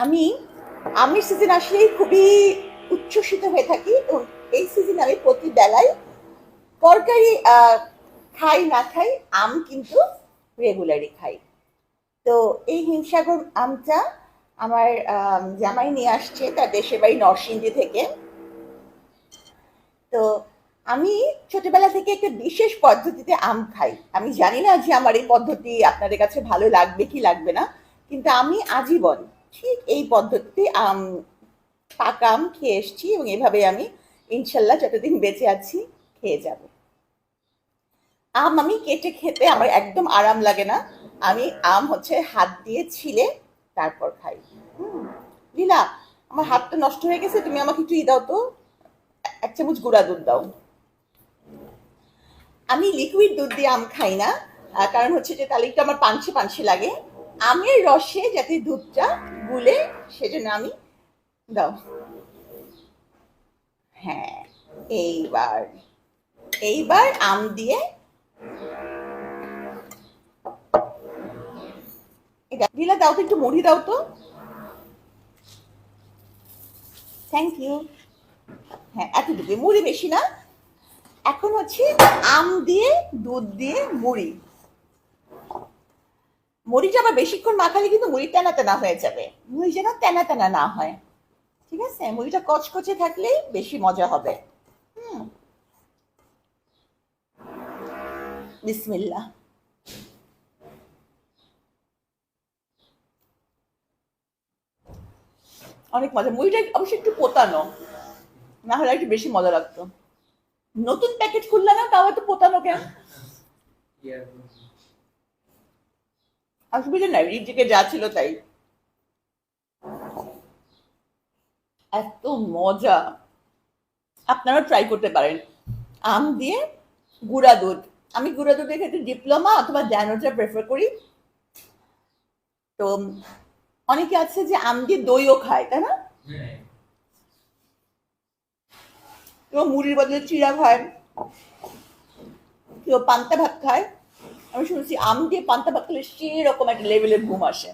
আমি আমের সিজন আসলেই খুবই উচ্ছ্বসিত হয়ে থাকি এবং এই সিজনে আমি প্রতি বেলায় তরকারি খাই না খাই আম কিন্তু রেগুলারই খাই। তো এই হিমসাগর আমটা আমার জামাই নিয়ে আসছে তার দেশের বাড়ি নরসিংদী থেকে। তো আমি ছোটবেলা থেকে একটা বিশেষ পদ্ধতিতে আম খাই। আমি জানি না যে আমার এই পদ্ধতি আপনাদের কাছে ভালো লাগবে কি লাগবে না, কিন্তু আমি আজীবন ঠিক এই পদ্ধতিতে পাকা আম খেয়ে এসেছি এবং এভাবে আমি ইনশাল্লাহ যতদিন বেঁচে আছি খেয়ে যাব। আম আমি কেটে খেতে আমার একদম আরাম লাগে না। আমি আম হচ্ছে হাত দিয়ে ছিলে তারপর খাই। লীলা, আমার হাতটা নষ্ট হয়ে গেছে, তুমি আমাকে একটু দাও তো, 1 চামচ গুঁড়া দুধ দাও। আমি লিকুইড দুধ দিয়ে আম খাই না, কারণ হচ্ছে যে তাহলে একটু আমার পানসে পানসে লাগে। আমের রসে যাতে দুধটা গুলে, সেজন্য আমি দাও। হ্যাঁ, এইবার এইবার আম দিয়ে লীলা দাও তো, একটু মুড়ি দাও তো। Thank you. হ্যাঁ, এতটুকু, মুড়ি বেশি না। এখন হচ্ছে আম দিয়ে দুধ দিয়ে মুড়ি। মুড়িটা আবার বেশিক্ষণ মাখালে কিন্তু মুড়ি টানা টানা হয়ে যাবে, মুড়ি যেন টানা টানা না হয়। ঠিক আছে, মুড়িটা কচকচে থাকলেই বেশি মজা হবে। বিসমিল্লাহ। অনেক মজা, মুড়িটা অবশ্যই একটু পোতানো, না হলে একটু বেশি মজা লাগতো। নতুন প্যাকেট খুললে না, তাও একটু পোতানো কেন? অসুবিধা নাই, রিজিকে যা ছিল তাই। এত মজা, আপনারা ট্রাই করতে পারেন। আম দিয়ে গুঁড়া দুধ, আমি গুঁড়া দুধের ক্ষেত্রে ডিপ্লোমা অথবা ড্যানোজা প্রেফার করি। তো অনেকে আছে যে আম দিয়ে দইও খায়, তাই না? কেউ মুড়ির বদলে চিড়া খায়, কেউ পান্তা ভাত খায়। আমি শুনছি আম দিয়ে পান্তা ভাত খেলে সেরকম একটা লেভেলের ঘুম আসে।